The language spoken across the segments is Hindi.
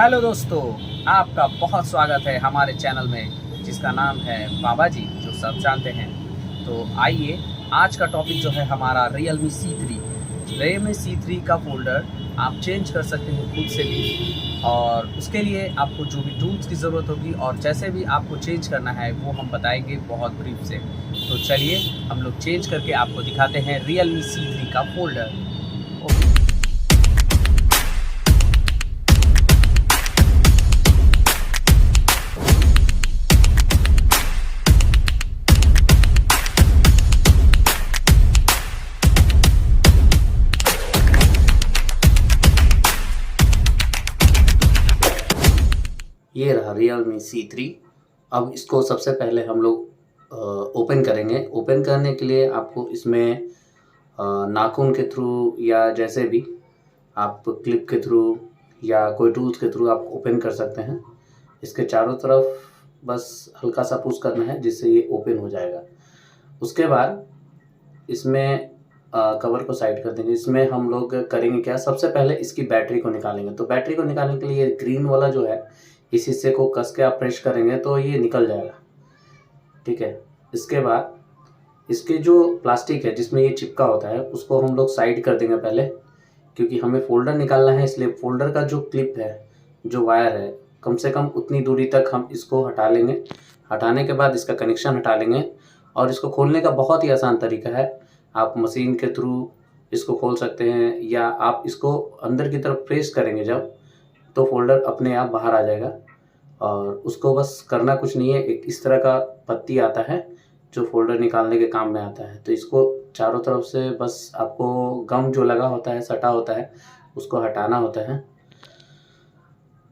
हेलो दोस्तों, आपका बहुत स्वागत है हमारे चैनल में जिसका नाम है बाबा जी, जो सब जानते हैं। तो आइए, आज का टॉपिक जो है हमारा Realme C3 का फोल्डर आप चेंज कर सकते हैं खुद से भी, और उसके लिए आपको जो भी टूल्स की ज़रूरत होगी और जैसे भी आपको चेंज करना है वो हम बताएंगे बहुत ब्रीफ से। तो चलिए हम लोग चेंज करके आपको दिखाते हैं Realme C3 का फोल्डर। ओके। ये रहा Realme C3। अब इसको सबसे पहले हम लोग ओपन करेंगे। ओपन करने के लिए आपको इसमें नाखून के थ्रू या जैसे भी आप क्लिप के थ्रू या कोई टूल्स के थ्रू आप ओपन कर सकते हैं। इसके चारों तरफ बस हल्का सा पुश करना है जिससे ये ओपन हो जाएगा। उसके बाद इसमें कवर को साइड कर देंगे। इसमें हम लोग करेंगे क्या, सबसे पहले इसकी बैटरी को निकालेंगे। तो बैटरी को निकालने के लिए ग्रीन वाला जो है इस हिस्से को कस के आप प्रेस करेंगे तो ये निकल जाएगा। ठीक है। इसके बाद इसके जो प्लास्टिक है जिसमें ये चिपका होता है उसको हम लोग साइड कर देंगे पहले, क्योंकि हमें फोल्डर निकालना है। इसलिए फोल्डर का जो क्लिप है, जो वायर है, कम से कम उतनी दूरी तक हम इसको हटा लेंगे। हटाने के बाद इसका कनेक्शन हटा लेंगे और इसको खोलने का बहुत ही आसान तरीका है। आप मशीन के थ्रू इसको खोल सकते हैं या आप इसको अंदर की तरफ प्रेस करेंगे जब, तो फोल्डर अपने आप बाहर आ जाएगा। और उसको बस करना कुछ नहीं है, एक इस तरह का पत्ती आता है जो फोल्डर निकालने के काम में आता है। तो इसको चारों तरफ से बस आपको गम जो लगा होता है, सटा होता है, उसको हटाना होता है।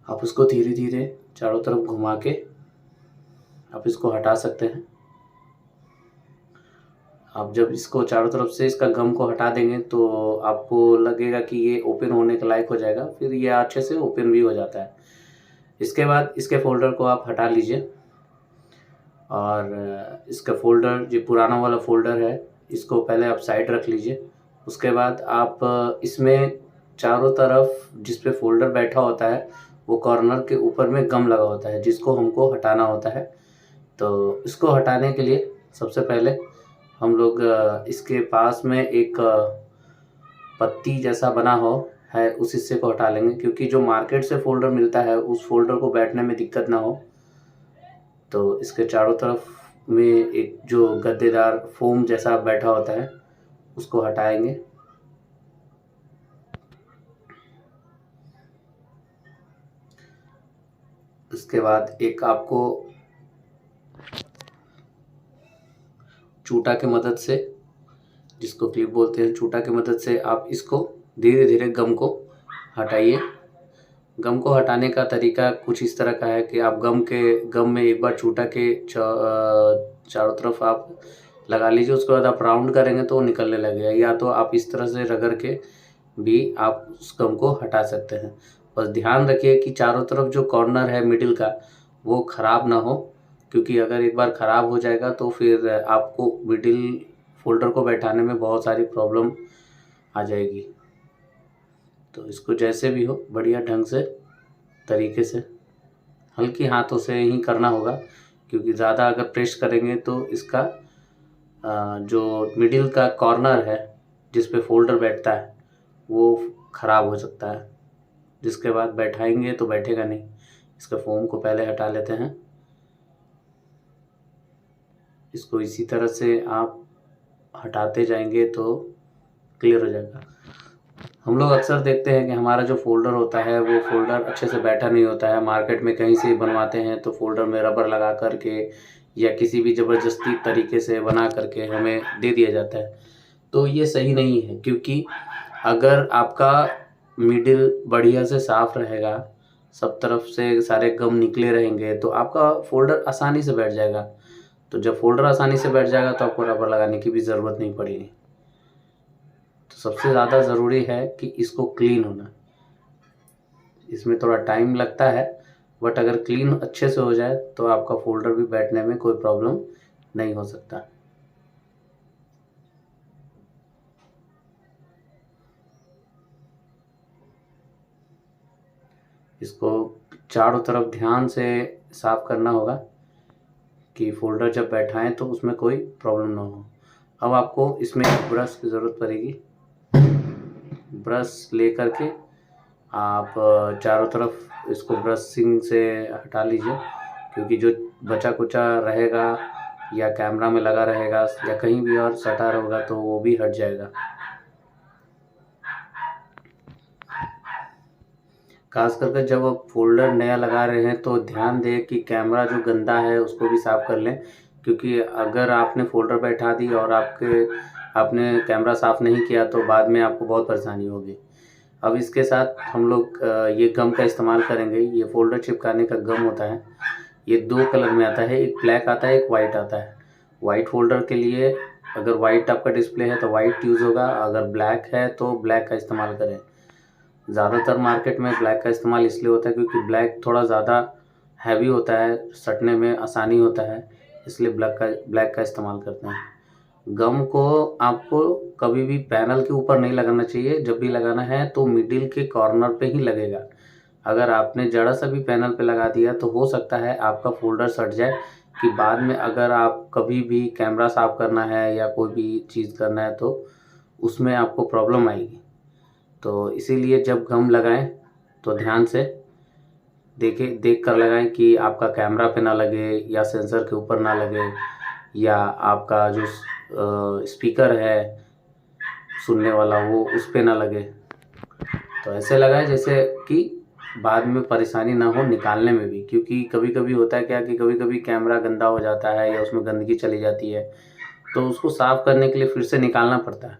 आप उसको धीरे धीरे चारों तरफ घुमा के आप इसको हटा सकते हैं। आप जब इसको चारों तरफ से इसका गम को हटा देंगे तो आपको लगेगा कि ये ओपन होने के लायक हो जाएगा। फिर ये अच्छे से ओपन भी हो जाता है। इसके बाद इसके फोल्डर को आप हटा लीजिए और इसका फोल्डर, जो पुराना वाला फोल्डर है, इसको पहले आप साइड रख लीजिए। उसके बाद आप इसमें चारों तरफ जिस पे फोल्डर बैठा होता है वो कॉर्नर के ऊपर में गम लगा होता है जिसको हमको हटाना होता है। तो इसको हटाने के लिए सबसे पहले हम लोग इसके पास में एक पत्ती जैसा बना हो है उस हिस्से को हटा लेंगे, क्योंकि जो मार्केट से फोल्डर मिलता है उस फोल्डर को बैठने में दिक्कत ना हो। तो इसके चारों तरफ में एक जो गद्देदार फोम जैसा बैठा होता है उसको हटाएंगे। उसके बाद एक आपको चूटा की मदद से, जिसको क्लिप बोलते हैं, चूटा की मदद से आप इसको धीरे धीरे गम को हटाइए। गम को हटाने का तरीका कुछ इस तरह का है कि आप गम में एक बार चूटा के चारों तरफ आप लगा लीजिए। उसके बाद आप राउंड करेंगे तो वो निकलने लगेगा, या तो आप इस तरह से रगड़ के भी आप उस गम को हटा सकते हैं। बस ध्यान रखिए कि चारों तरफ जो कॉर्नर है मिडिल का वो ख़राब ना हो, क्योंकि अगर एक बार ख़राब हो जाएगा तो फिर आपको मिडिल फोल्डर को बैठाने में बहुत सारी प्रॉब्लम आ जाएगी। तो इसको जैसे भी हो बढ़िया ढंग से तरीके से हल्के हाथों से ही करना होगा, क्योंकि ज़्यादा अगर प्रेस करेंगे तो इसका जो मिडिल का कॉर्नर है जिस पे फोल्डर बैठता है वो ख़राब हो सकता है, जिसके बाद बैठाएंगे तो बैठेगा नहीं। इसका फोम को पहले हटा लेते हैं। इसको इसी तरह से आप हटाते जाएंगे तो क्लियर हो जाएगा। हम लोग अक्सर देखते हैं कि हमारा जो फोल्डर होता है वो फोल्डर अच्छे से बैठा नहीं होता है। मार्केट में कहीं से बनवाते हैं तो फोल्डर में रबर लगा करके या किसी भी ज़बरदस्ती तरीके से बना करके हमें दे दिया जाता है। तो ये सही नहीं है, क्योंकि अगर आपका मिडिल बढ़िया से साफ रहेगा, सब तरफ से सारे गम निकले रहेंगे, तो आपका फोल्डर आसानी से बैठ जाएगा। तो जब फोल्डर आसानी से बैठ जाएगा तो आपको रबर लगाने की भी ज़रूरत नहीं पड़ेगी। तो सबसे ज़्यादा ज़रूरी है कि इसको क्लीन होना। इसमें थोड़ा टाइम लगता है, बट अगर क्लीन अच्छे से हो जाए तो आपका फोल्डर भी बैठने में कोई प्रॉब्लम नहीं हो सकता। इसको चारों तरफ ध्यान से साफ़ करना होगा कि फोल्डर जब बैठाएं तो उसमें कोई प्रॉब्लम ना हो। अब आपको इसमें एक ब्रश की ज़रूरत पड़ेगी। ब्रश ले करके आप चारों तरफ इसको ब्रशिंग से हटा लीजिए, क्योंकि जो बचा कुचा रहेगा या कैमरा में लगा रहेगा या कहीं भी और सटा होगा तो वो भी हट जाएगा। खास करके जब आप फोल्डर नया लगा रहे हैं तो ध्यान दें कि कैमरा जो गंदा है उसको भी साफ़ कर लें, क्योंकि अगर आपने फोल्डर बैठा दी और आपने कैमरा साफ़ नहीं किया तो बाद में आपको बहुत परेशानी होगी। अब इसके साथ हम लोग ये गम का इस्तेमाल करेंगे। ये फोल्डर चिपकाने का गम होता है, ये 2 कलर में आता है, एक ब्लैक आता है, एक वाइट आता है। वाइट फोल्डर के लिए अगर वाइट आपका डिस्प्ले है तो वाइट यूज़ होगा, अगर ब्लैक है तो ब्लैक का इस्तेमाल करें। ज़्यादातर मार्केट में ब्लैक का इस्तेमाल इसलिए होता है क्योंकि ब्लैक थोड़ा ज़्यादा हैवी होता है, सटने में आसानी होता है, इसलिए ब्लैक का इस्तेमाल करते हैं। गम को आपको कभी भी पैनल के ऊपर नहीं लगाना चाहिए। जब भी लगाना है तो मिडिल के कॉर्नर पे ही लगेगा। अगर आपने ज़रा सा भी पैनल पे लगा दिया तो हो सकता है आपका फोल्डर सट जाए, कि बाद में अगर आप कभी भी कैमरा साफ़ करना है या कोई भी चीज़ करना है तो उसमें आपको प्रॉब्लम आएगी। तो इसीलिए जब गम लगाएं तो ध्यान से देख कर लगाएं कि आपका कैमरा पे ना लगे या सेंसर के ऊपर ना लगे या आपका जो स्पीकर है सुनने वाला वो उस पे ना लगे। तो ऐसे लगाएं जैसे कि बाद में परेशानी ना हो निकालने में भी, क्योंकि कभी कभी होता है क्या कि कभी कभी कैमरा गंदा हो जाता है या उसमें गंदगी चली जाती है तो उसको साफ़ करने के लिए फिर से निकालना पड़ता है।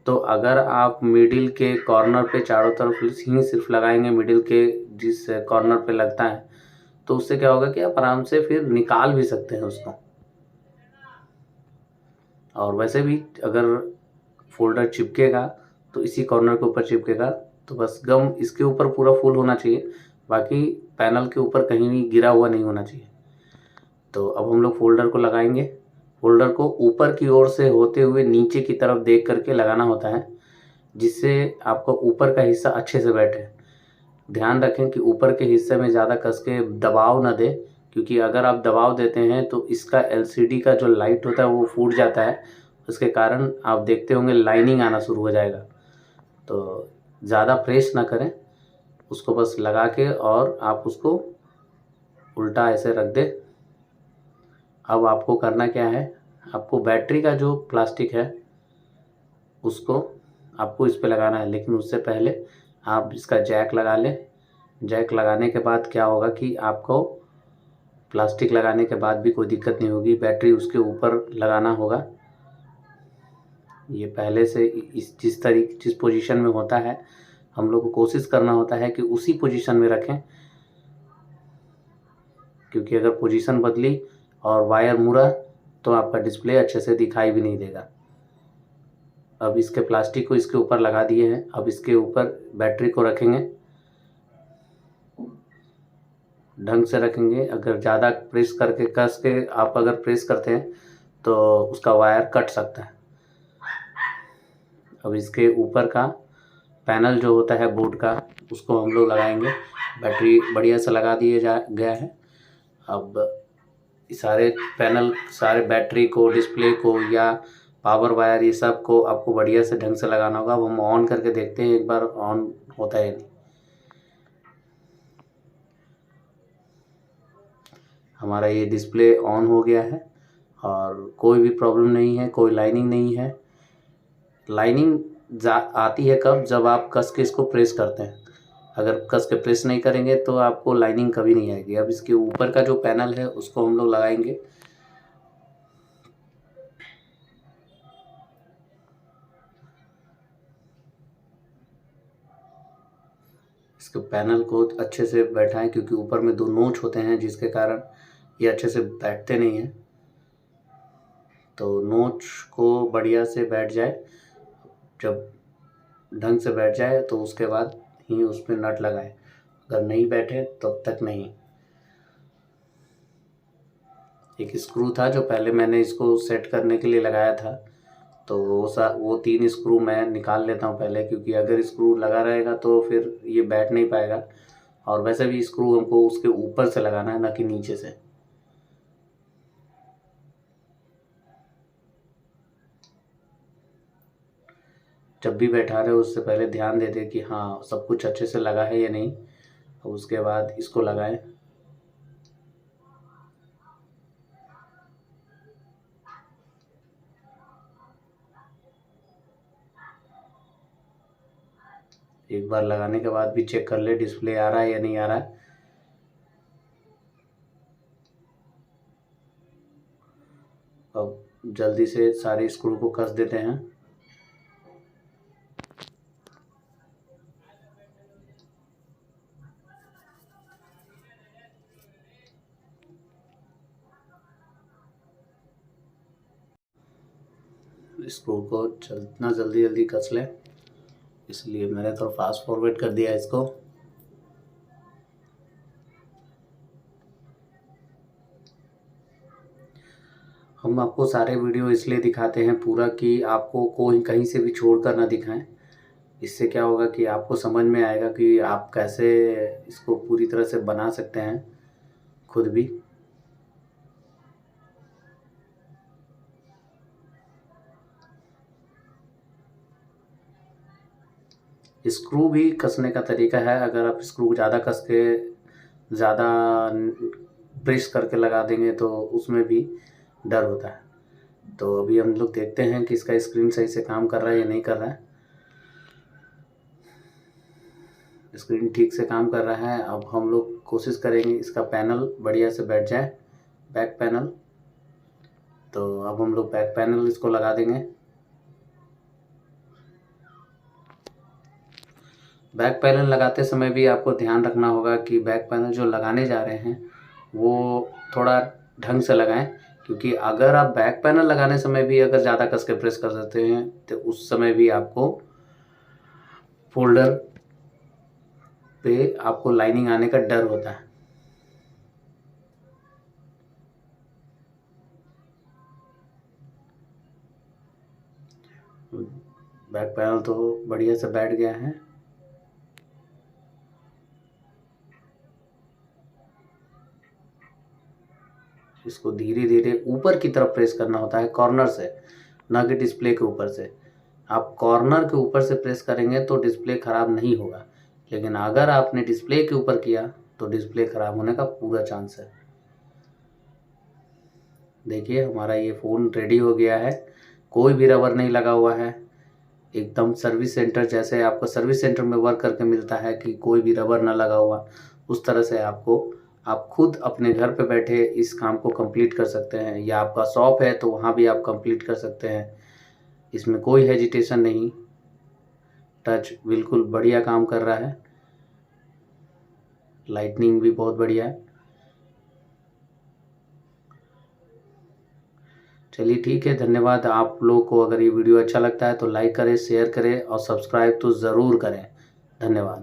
तो अगर आप मिडिल के कॉर्नर पे चारों तरफ ही सिर्फ लगाएंगे, मिडिल के जिस कॉर्नर पे लगता है, तो उससे क्या होगा कि आप आराम से फिर निकाल भी सकते हैं उसको। और वैसे भी अगर फोल्डर चिपकेगा तो इसी कॉर्नर के ऊपर चिपकेगा, तो बस गम इसके ऊपर पूरा फुल होना चाहिए, बाकी पैनल के ऊपर कहीं भी गिरा हुआ नहीं होना चाहिए। तो अब हम लोग फोल्डर को लगाएंगे। फोल्डर को ऊपर की ओर से होते हुए नीचे की तरफ देख करके लगाना होता है, जिससे आपको ऊपर का हिस्सा अच्छे से बैठे। ध्यान रखें कि ऊपर के हिस्से में ज़्यादा कस के दबाव ना दें, क्योंकि अगर आप दबाव देते हैं तो इसका एलसीडी का जो लाइट होता है वो फूट जाता है। उसके कारण आप देखते होंगे लाइनिंग आना शुरू हो जाएगा। तो ज़्यादा प्रेस ना करें, उसको बस लगा के और आप उसको उल्टा ऐसे रख दें। अब आपको करना क्या है, आपको बैटरी का जो प्लास्टिक है उसको आपको इस पे लगाना है, लेकिन उससे पहले आप इसका जैक लगा लें। जैक लगाने के बाद क्या होगा कि आपको प्लास्टिक लगाने के बाद भी कोई दिक्कत नहीं होगी, बैटरी उसके ऊपर लगाना होगा। ये पहले से जिस पोजीशन में होता है हम लोग को कोशिश करना होता है कि उसी पोजीशन में रखें, क्योंकि अगर पोजीशन बदली और वायर मुड़ा तो आपका डिस्प्ले अच्छे से दिखाई भी नहीं देगा। अब इसके प्लास्टिक को इसके ऊपर लगा दिए हैं, अब इसके ऊपर बैटरी को रखेंगे, ढंग से रखेंगे। अगर ज़्यादा प्रेस करके कस के आप अगर प्रेस करते हैं तो उसका वायर कट सकता है। अब इसके ऊपर का पैनल जो होता है बोर्ड का उसको हम लोग लगाएंगे। बैटरी बढ़िया से लगा गया है। अब सारे पैनल, सारे बैटरी को, डिस्प्ले को या पावर वायर, ये सब को आपको बढ़िया से ढंग से लगाना होगा। अब हम ऑन करके देखते हैं एक बार ऑन होता है नहीं। हमारा ये डिस्प्ले ऑन हो गया है और कोई भी प्रॉब्लम नहीं है, कोई लाइनिंग नहीं है। लाइनिंग आती है कब, जब आप कस के इसको प्रेस करते हैं। अगर कस के प्रेस नहीं करेंगे तो आपको लाइनिंग कभी नहीं आएगी। अब इसके ऊपर का जो पैनल है उसको हम लोग लगाएंगे। इसके पैनल को अच्छे से बैठाएं, क्योंकि ऊपर में 2 नोच होते हैं जिसके कारण ये अच्छे से बैठते नहीं हैं। तो नोच को बढ़िया से बैठ जाए, जब ढंग से बैठ जाए तो उसके बाद ही उस पर नट लगाएं। अगर नहीं बैठे तब तक नहीं। एक स्क्रू था जो पहले मैंने इसको सेट करने के लिए लगाया था, तो वो 3 स्क्रू मैं निकाल लेता हूँ पहले, क्योंकि अगर स्क्रू लगा रहेगा तो फिर ये बैठ नहीं पाएगा। और वैसे भी स्क्रू हमको उसके ऊपर से लगाना है, ना कि नीचे से। जब भी बैठा रहे उससे पहले ध्यान दे दे कि हाँ सब कुछ अच्छे से लगा है या नहीं, और उसके बाद इसको लगाएं। एक बार लगाने के बाद भी चेक कर ले डिस्प्ले आ रहा है या नहीं आ रहा है। अब जल्दी से सारे स्क्रू को कस देते हैं। स्क्रू को जितना जल्दी जल्दी कस लें, इसलिए मैंने थोड़ा फास्ट फॉरवर्ड कर दिया इसको। हम आपको सारे वीडियो इसलिए दिखाते हैं पूरा कि आपको कोई कहीं से भी छोड़कर ना दिखाएं। इससे क्या होगा कि आपको समझ में आएगा कि आप कैसे इसको पूरी तरह से बना सकते हैं खुद भी। स्क्रू भी कसने का तरीका है। अगर आप स्क्रू ज़्यादा कस के ज़्यादा प्रेस करके लगा देंगे तो उसमें भी डर होता है। तो अभी हम लोग देखते हैं कि इसका स्क्रीन सही से काम कर रहा है या नहीं कर रहा है। स्क्रीन ठीक से काम कर रहा है। अब हम लोग कोशिश करेंगे इसका पैनल बढ़िया से बैठ जाए, बैक पैनल। तो अब हम लोग बैक पैनल इसको लगा देंगे। बैक पैनल लगाते समय भी आपको ध्यान रखना होगा कि बैक पैनल जो लगाने जा रहे हैं वो थोड़ा ढंग से लगाएं, क्योंकि अगर आप बैक पैनल लगाने समय भी अगर ज़्यादा कस के प्रेस कर देते हैं तो उस समय भी आपको फोल्डर पे आपको लाइनिंग आने का डर होता है। बैक पैनल तो बढ़िया से बैठ गया है। इसको धीरे धीरे ऊपर की तरफ प्रेस करना होता है, कॉर्नर से, ना कि डिस्प्ले के ऊपर से। आप कॉर्नर के ऊपर से प्रेस करेंगे तो डिस्प्ले ख़राब नहीं होगा, लेकिन अगर आपने डिस्प्ले के ऊपर किया तो डिस्प्ले ख़राब होने का पूरा चांस है। देखिए हमारा ये फ़ोन रेडी हो गया है, कोई भी रबर नहीं लगा हुआ है। एकदम सर्विस सेंटर जैसे आपको सर्विस सेंटर में वर्क करके मिलता है कि कोई भी रबर ना लगा हुआ, उस तरह से आपको आप खुद अपने घर पे बैठे इस काम को कंप्लीट कर सकते हैं। या आपका शॉप है तो वहाँ भी आप कंप्लीट कर सकते हैं। इसमें कोई हेजिटेशन नहीं। टच बिल्कुल बढ़िया काम कर रहा है। लाइटनिंग भी बहुत बढ़िया है। चलिए ठीक है, धन्यवाद। आप लोग को अगर ये वीडियो अच्छा लगता है तो लाइक करें, शेयर करें और सब्सक्राइब तो ज़रूर करें। धन्यवाद।